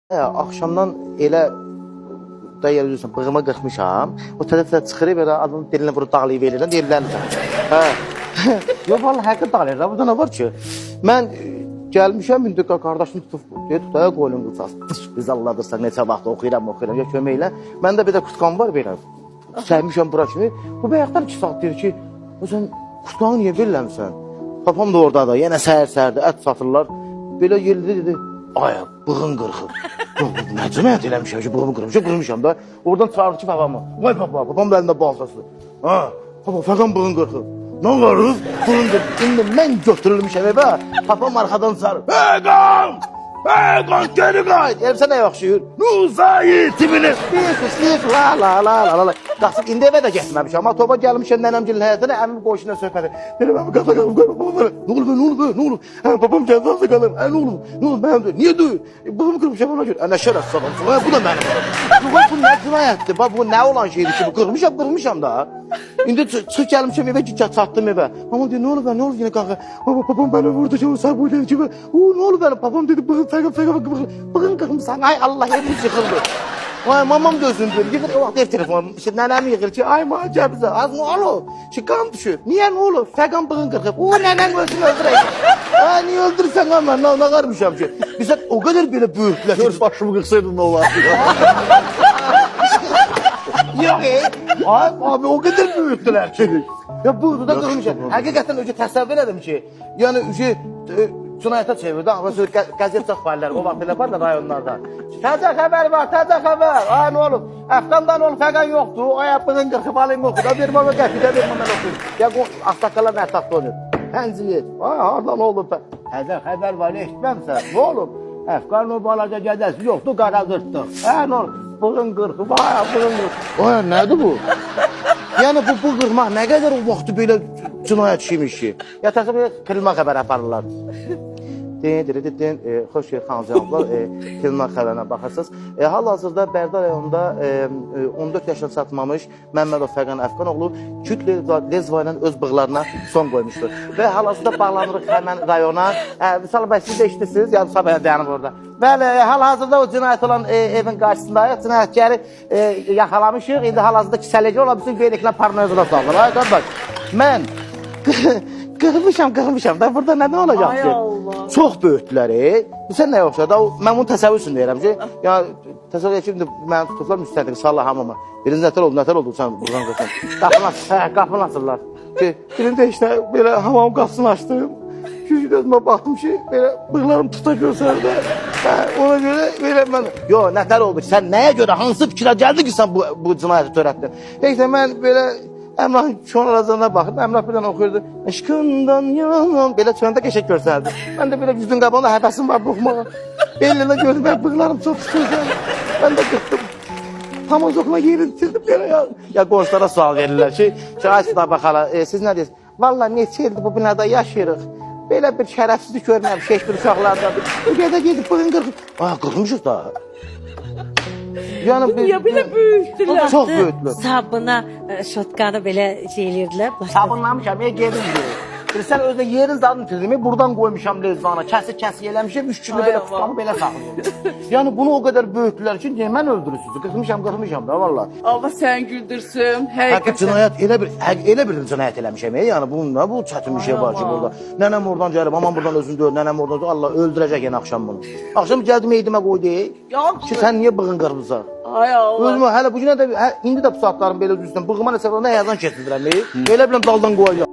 Axşamdan elə dayı üzürsən, bığıma qırxmışam. O təzə çıxırıb elə adamın dilinə vurub dağlayıb verirəm, deyirlərsən. Hə. Yox, vallahi həqiqət dağlayır. Burada nə var ki? Mən gəlmişəm, indi qardaşım tutub, deyir, tutaya qoyun qılsaz. Biz Allah'dırsak, neçə vaxt oxuyuram, ya köməklə. Məndə bir də kutkan var belə. Səhmişəm bura kimi. Bu bəyəkdən 2 saat deyir ki, sən kutkanı niyə verirləmsən? Papam da orada da, yenə səhər-səhərdə ət satırlar. Belə yerdə dedi. Ay, bığın qırxıb. Nə cünayət eləmişəm ki, bığımı qırmışam da. Oradan çağırdı ki, papamı. Vay papa, papam da əlində balsası. Ha, papa, fəqan bığın qırxıb. Nə qarız? Bığın qırxıb. İndi mən götürülmüşəm evə. Papam arxadan çağırır. Fəqan! Fəqan, geri qayıt. Elbsə nə yaxşıyır? Nuzayitibini. Liyik, la. Qaçıb, indi evə də getməmişəm. Amma topa gəlmişəm nənəmgilin həyətənə, əmim qoşuna söhbəti. Deyirəm, əmi qalım. Nə olub? Babam gəldi, azı qalım. Nə olub, mənim deyir. Niyə deyir? Bığımı qırmışam ona görə. Nə şərəf sabam. Bu da mənim. Bu nə cinayətdir? Bu nə olan şeydir ki? Qırmışam da. İndi çıx gəlmişəm evə ki, çatdım evə. Mama deyir, nə olub yenə qaqa? Babam bəni vurdu ki, o sabuyla kimi. Nə olub bəni? Babam dedi, bığın qırmışsan. Ay Allah, evimiz yıxıldı. Vay, mamam gözündür, yıxır, o vaxt ev telefonu, işte nənəm yıxır ki, ay macəbizə, az nə olur? Ki, qan düşüb, niyə nə olur? Fəqan bığın qırxıb, o nənən özünü öldürək. Ay, niyə öldürürsən amma, nə qarmışam ki? Bizə o qədər belə böyüklər ki, Başımı qırxsaydın nə olardı? yox, abi, o qədər böyükdülər ki. Ya, buyurdu da qırmışam. Həqiqətən öcə təsəvvür edim ki, yəni, cinayətə çevirdi, amma qəzet çatmayırlar, o vaxt elə var da rayonlarda. Təzə xəbər var, təzə xəbər. Ay, nə olub? Əfqandan olub, fəqan yoxdur, ay, bığın qırxıb, alayım oxu da, bir baba qəfidə, bir mən oxuyum. Ya, bu axtaqalar nə ətrafda olur? Hənciyet, ay, hardan olub? Təzə xəbər var, eşitməmsən, nə olub? Əfqan o balaca gədəsi yoxdur, qara qırxdıq. Nə olub? Bığın qırxıb, ay, bığın qırxıb. Ay, nədir bu? Yəni, bu qırmaq nə qədər o vaxtı belə cinayət şeymiş ki? Ya, təsəvvür kırılma xəbər aparırlar. Xoş gəldiniz xanımlar, Filmar xəbərinə baxırsınız. Hal-hazırda Bərdə rayonunda 14 yaşına çatmamış Məmmədov Fəqan Əfqanoğlu küt lezva ilə öz bığlarına son qoymuşdur. Və hal-hazırda bağlanırıq həmən rayona. Vüsal bəy, siz də işləyirsiniz, ya Vüsal bəy dayanıb orada. Bəli, hal-hazırda o cinayət olan evin qarşısındayıq. Cinayətgəri yaxalamışıq. İndi hal-hazırda kisələcə ola bizim qeyriklə paranoyazına saldır. Ay qardaş, mən qırmışam da burada nə olacaq ki? Çox böyükdülər. Sən nə yoxsa da mən bunu təsəvvür üçün deyirəm ki, ya təsəvvür et ki, mən tutublar müstəqil sallah hamama. Birinci nətər oldu sən buradan qoysan. Qapını açırlar. Birində işte belə hamamın qapısını açdım. Küçük gözümə baxdım ki, belə bığlarım tuta görsərdə. Ona görə belə mən, yo nətər oldu ki, sən nəyə görə, hansı fikirə gəldi ki, sən bu cinayəti törətdin? İşte mən belə Əmrahın çön arazlarına baxırdım, Əmrah birdən oxuyurdu. Eşqından yanan, belə çöndə qəşək görsərdi. Mən də belə yüzün qabağında həvəsim var buxmağa. Bellələ gördüm, bığlarım çox tutuyordu. Mən də qırxdım. Tam o zoxuna yerintirdim belə ya. Ya qonşulara sual verirlər ki, ay Sıdaba xala, siz nə deyirsiniz? Valla neçə ildir bu binada yaşayırıq. Belə bir şərəfsizlik görməmişik, heç bir uşaqlarda. Bu qədər gedib bığın qırxıb. Ay, qırxmışıq da. Ya belə böyükdülər. Çox böyükdülər. Sabına, şotkanı belə şey eləyirdilər. Sabunlamışam, gedim deyir. Sən özdə yerin zadını tüzdüm, buradan qoymuşam lezvana, kəsik eləmişəm, 3 günlük belə tutamı belə saxlayıyorum. Yəni bunu o qədər böyükdülər ki, mən öldürürsünüz, qırxmışam da, valla. Allah sən güldürsün, həqiqət cinayət, elə bir cinayət eləmişəm, yəni bu çətin bir şey var ki, burada. Nənəm oradan gəlib, aman buradan özünü döyür, nənəm oradan döyür, Allah öldürəcək yəni axşam bunu. Axşam gəldim eydimə qoy deyək, ki, sən niyə bığın qırmızaq? Ay Allah. Özümü, hələ bu günə də, indi də bu saatlarım belə düzdən, bığıma nəsə nə həyazan keçirdirəm, elə biləm daldan qoyacaq.